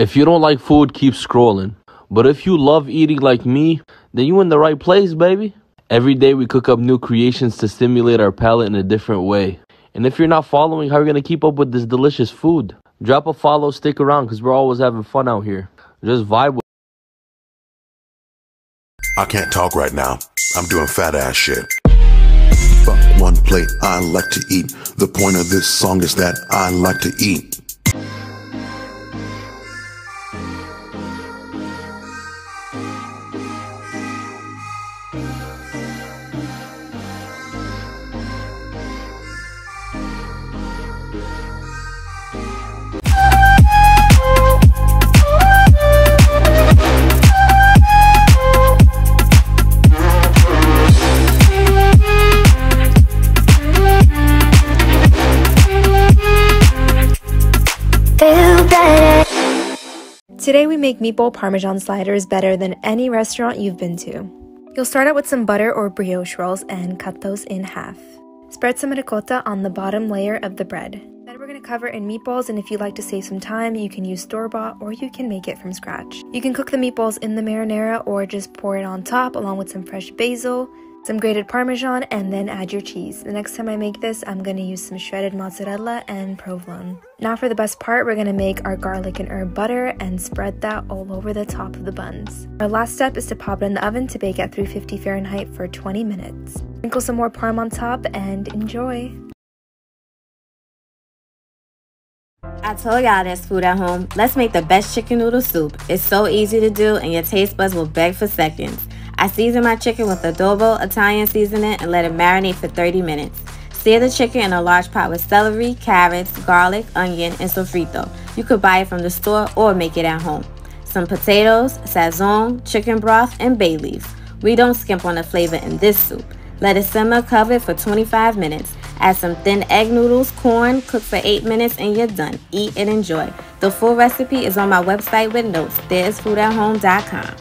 If you don't like food, keep scrolling. But if you love eating like me, then you in the right place, baby. Every day we cook up new creations to stimulate our palate in a different way. And if you're not following, how are you going to keep up with this delicious food? Drop a follow, stick around, because we're always having fun out here. Just vibe with. I can't talk right now. I'm doing fat ass shit. Fuck one plate I like to eat. The point of this song is that I like to eat. Today we make meatball parmesan sliders better than any restaurant you've been to. You'll start out with some butter or brioche rolls and cut those in half. Spread some ricotta on the bottom layer of the bread. Then we're going to cover in meatballs, and if you'd like to save some time, you can use store-bought or you can make it from scratch. You can cook the meatballs in the marinara or just pour it on top along with some fresh basil, some grated parmesan, and then add your cheese. The next time I make this, I'm going to use some shredded mozzarella and provolone. Now for the best part, we're going to make our garlic and herb butter and spread that all over the top of the buns. Our last step is to pop it in the oven to bake at 350 Fahrenheit for 20 minutes. Sprinkle some more parm on top and enjoy! I told y'all there's food at home. Let's make the best chicken noodle soup. It's so easy to do and your taste buds will beg for seconds. I season my chicken with adobo, Italian seasoning, and let it marinate for 30 minutes. Sear the chicken in a large pot with celery, carrots, garlic, onion, and sofrito. You could buy it from the store or make it at home. Some potatoes, sazon, chicken broth, and bay leaves. We don't skimp on the flavor in this soup. Let it simmer covered for 25 minutes. Add some thin egg noodles, corn, cook for 8 minutes, and you're done. Eat and enjoy. The full recipe is on my website with notes. there'sfoodathome.com.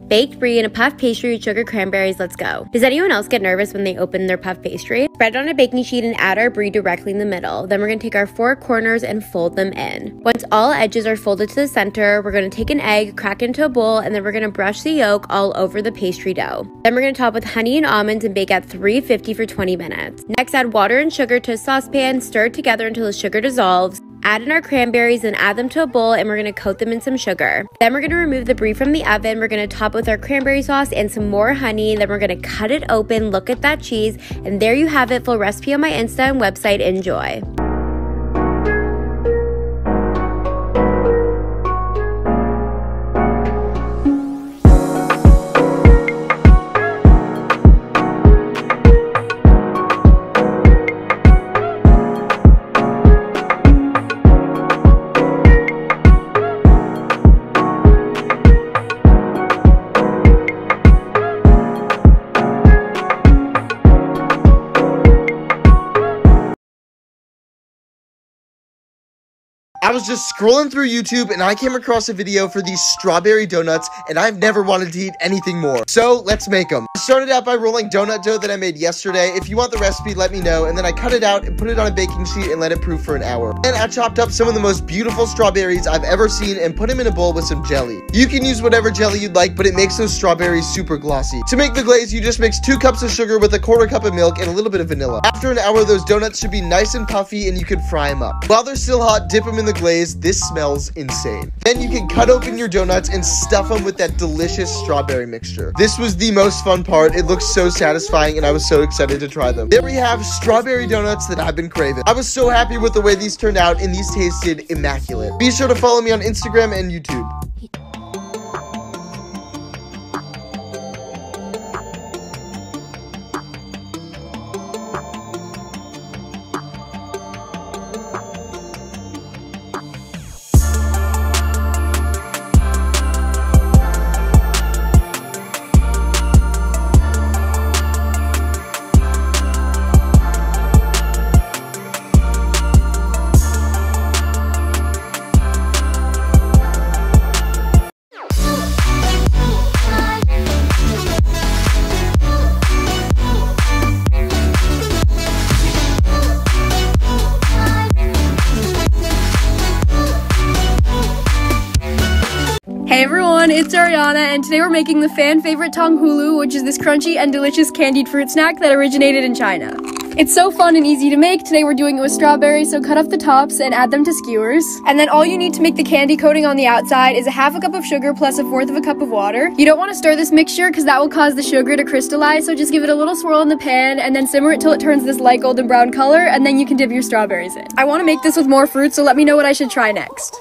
Baked brie and a puff pastry with sugar cranberries, let's go. Does anyone else get nervous when they open their puff pastry? Spread it on a baking sheet and add our brie directly in the middle. Then we're going to take our 4 corners and fold them in. Once all edges are folded to the center, we're going to take an egg, crack into a bowl, and then we're going to brush the yolk all over the pastry dough. Then we're going to top with honey and almonds and bake at 350 for 20 minutes. Next, add water and sugar to a saucepan, stir it together until the sugar dissolves. Add in our cranberries and add them to a bowl, and we're going to coat them in some sugar. Then we're going to remove the brie from the oven. We're going to top it with our cranberry sauce and some more honey. Then we're going to cut it open, look at that cheese, and there you have it. Full recipe on my Insta and website. Enjoy. I was just scrolling through YouTube and I came across a video for these strawberry donuts, and I've never wanted to eat anything more. So let's make them. I started out by rolling donut dough that I made yesterday. If you want the recipe, let me know. And then I cut it out and put it on a baking sheet and let it proof for an hour. Then I chopped up some of the most beautiful strawberries I've ever seen and put them in a bowl with some jelly. You can use whatever jelly you'd like, but it makes those strawberries super glossy. To make the glaze, you just mix 2 cups of sugar with a 1/4 cup of milk and a little bit of vanilla. After an hour, those donuts should be nice and puffy and you can fry them up. While they're still hot, dip them in the glaze. This smells insane. Then you can cut open your donuts and stuff them with that delicious strawberry mixture. This was the most fun part. It looks so satisfying and I was so excited to try them. There we have strawberry donuts that I've been craving. I was so happy with the way these turned out and these tasted immaculate. Be sure to follow me on Instagram and YouTube. Hey everyone, it's Ariana, and today we're making the fan favorite tong hulu, which is this crunchy and delicious candied fruit snack that originated in China. It's so fun and easy to make. Today we're doing it with strawberries, so cut off the tops and add them to skewers. And then all you need to make the candy coating on the outside is a half a cup of sugar plus a fourth of a cup of water. You don't want to stir this mixture because that will cause the sugar to crystallize, so just give it a little swirl in the pan and then simmer it till it turns this light golden brown color, and then you can dip your strawberries in. I want to make this with more fruit, so let me know what I should try next.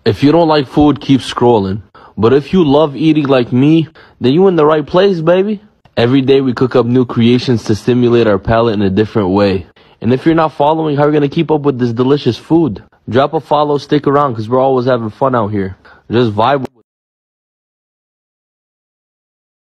If you don't like food, keep scrolling. But if you love eating like me, then you in the right place, baby. Every day we cook up new creations to stimulate our palate in a different way. And if you're not following, how are we going to keep up with this delicious food? Drop a follow, stick around, because we're always having fun out here. Just vibe.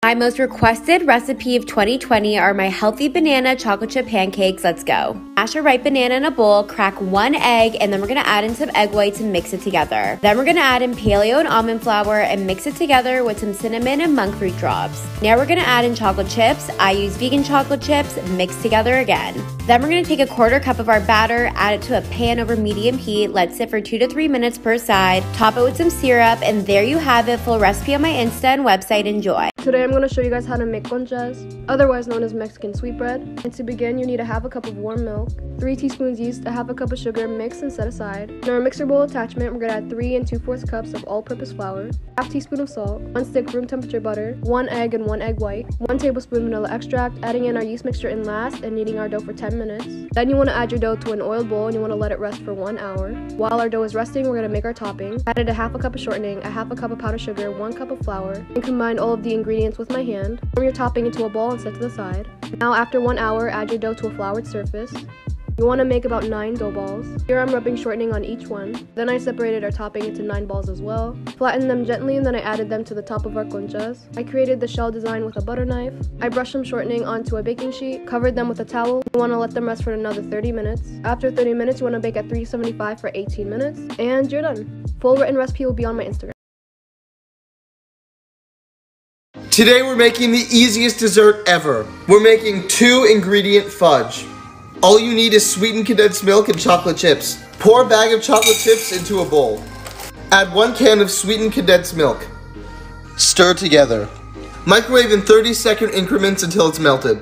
My most requested recipe of 2020 are my healthy banana chocolate chip pancakes. Let's go. Mash a ripe banana in a bowl, crack 1 egg, and then we're gonna add in some egg whites and mix it together. Then we're gonna add in paleo and almond flour and mix it together with some cinnamon and monk fruit drops. Now we're gonna add in chocolate chips. I use vegan chocolate chips, mixed together again. Then we're gonna take a 1/4 cup of our batter, add it to a pan over medium heat, let it sit for 2 to 3 minutes per side, top it with some syrup, and there you have it. Full recipe on my Insta and website. Enjoy. Today I'm going to show you guys how to make conchas, otherwise known as Mexican sweetbread. And to begin, you need a half a cup of warm milk, 3 teaspoons yeast, a half a cup of sugar, mix and set aside. In our mixer bowl attachment, we're going to add 3 2/4 cups of all-purpose flour, half teaspoon of salt, 1 stick room temperature butter, 1 egg and 1 egg white, 1 tablespoon vanilla extract, adding in our yeast mixture in last and kneading our dough for 10 minutes. Then you want to add your dough to an oiled bowl and you want to let it rest for 1 hour. While our dough is resting, we're going to make our topping. Added a half a cup of shortening, a half a cup of powdered sugar, 1 cup of flour, and combine all of the ingredients with my hand. Form your topping into a ball and set to the side. Now after 1 hour, add your dough to a floured surface. You want to make about 9 dough balls. Here I'm rubbing shortening on each one. Then I separated our topping into 9 balls as well. Flattened them gently and then I added them to the top of our conchas. I created the shell design with a butter knife. I brushed some shortening onto a baking sheet, covered them with a towel. You want to let them rest for another 30 minutes. After 30 minutes, you want to bake at 375 for 18 minutes. And you're done. Full written recipe will be on my Instagram. Today we're making the easiest dessert ever. We're making 2-ingredient fudge. All you need is sweetened condensed milk and chocolate chips. Pour a bag of chocolate chips into a bowl. Add 1 can of sweetened condensed milk. Stir together. Microwave in 30-second increments until it's melted.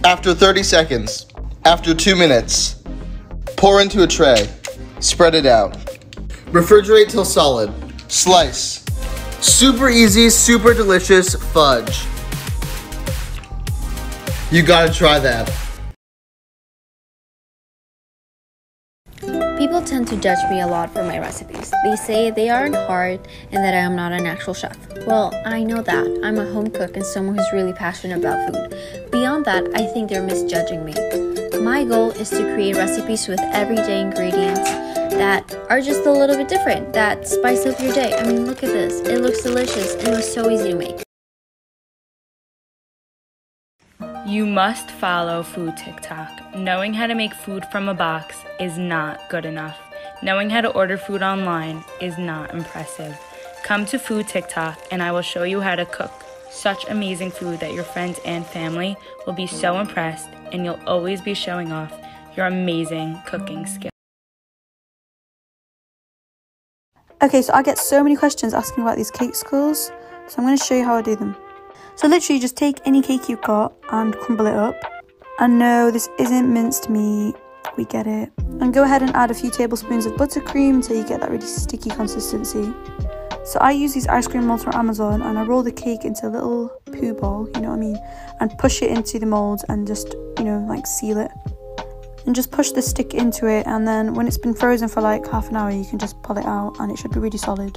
After 30 seconds. After 2 minutes. Pour into a tray. Spread it out. Refrigerate till solid. Slice. Super easy, super delicious fudge. You gotta try that. People tend to judge me a lot for my recipes. They say they aren't hard and that I am not an actual chef. Well, I know that. I'm a home cook and someone who's really passionate about food. Beyond that, I think they're misjudging me. My goal is to create recipes with everyday ingredients that are just a little bit different, that spice up your day. I mean, look at this. It looks delicious and it was so easy to make. You must follow food TikTok. Knowing how to make food from a box is not good enough. Knowing how to order food online is not impressive. Come to food TikTok and I will show you how to cook such amazing food that your friends and family will be so impressed, and you'll always be showing off your amazing cooking skills. Okay, so I get so many questions asking about these cake skulls, so I'm going to show you how I do them. So literally just take any cake you've got and crumble it up. And no, this isn't minced meat, we get it. And go ahead and add a few tablespoons of buttercream until you get that really sticky consistency. So I use these ice cream molds from Amazon and I roll the cake into a little poo ball, you know what I mean? And push it into the molds and just, you know, like seal it. And just push the stick into it, and then when it's been frozen for like half an hour, you can just pull it out and it should be really solid.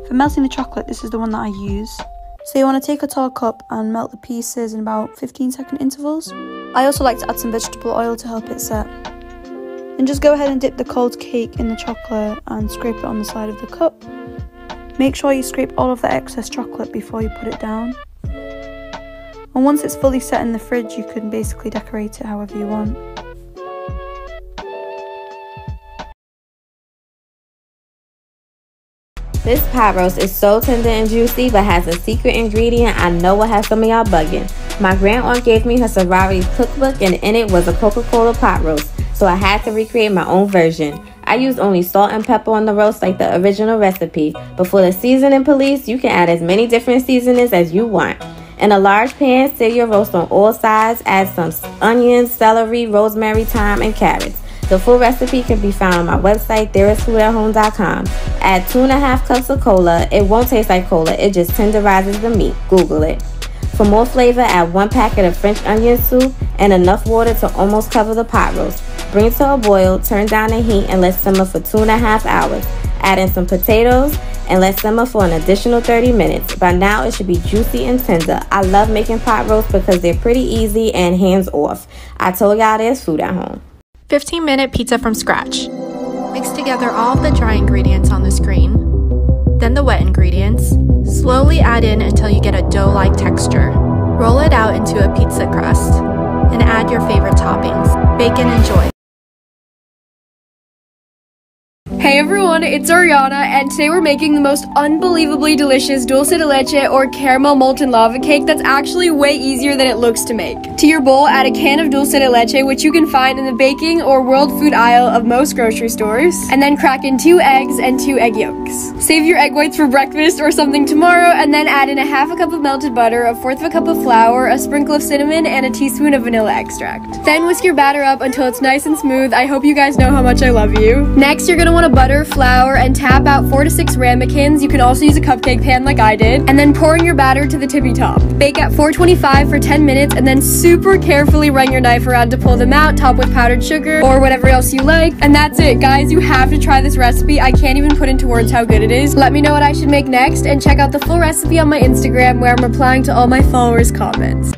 For melting the chocolate, this is the one that I use. So you want to take a tall cup and melt the pieces in about 15-second intervals. I also like to add some vegetable oil to help it set. And just go ahead and dip the cold cake in the chocolate and scrape it on the side of the cup. Make sure you scrape all of the excess chocolate before you put it down. And once it's fully set in the fridge, you can basically decorate it however you want. This pot roast is so tender and juicy, but has a secret ingredient I know will have some of y'all bugging. My grandaunt gave me her sorority's cookbook, and in it was a Coca-Cola pot roast, so I had to recreate my own version. I use only salt and pepper on the roast like the original recipe, but for the seasoning police, you can add as many different seasonings as you want. In a large pan, sear your roast on all sides, add some onions, celery, rosemary, thyme, and carrots. The full recipe can be found on my website, thereisfoodathome.com. Add 2.5 cups of cola. It won't taste like cola, it just tenderizes the meat. Google it. For more flavor, add 1 packet of French onion soup and enough water to almost cover the pot roast. Bring it to a boil, turn down the heat, and let simmer for 2.5 hours. Add in some potatoes and let simmer for an additional 30 minutes. By now, it should be juicy and tender. I love making pot roast because they're pretty easy and hands off. I told y'all there's food at home. 15-minute pizza from scratch. Mix together all of the dry ingredients on the screen, then the wet ingredients. Slowly add in until you get a dough-like texture. Roll it out into a pizza crust and add your favorite toppings. Bake and enjoy. Hey everyone, it's Ariana, and today we're making the most unbelievably delicious dulce de leche or caramel molten lava cake that's actually way easier than it looks to make. To your bowl, add a can of dulce de leche, which you can find in the baking or world food aisle of most grocery stores, and then crack in 2 eggs and 2 egg yolks. Save your egg whites for breakfast or something tomorrow, and then add in a 1/2 cup of melted butter, a 1/4 cup of flour, a sprinkle of cinnamon, and a teaspoon of vanilla extract. Then whisk your batter up until it's nice and smooth. I hope you guys know how much I love you. Next, you're gonna want to butter, flour, and tap out 4 to 6 ramekins. You can also use a cupcake pan like I did, and then pour in your batter to the tippy top. Bake at 425 for 10 minutes, and then super carefully run your knife around to pull them out. Top with powdered sugar or whatever else you like, and that's it, guys. You have to try this recipe. I can't even put into words how good it is. Let me know what I should make next, and check out the full recipe on my Instagram, where I'm replying to all my followers' comments.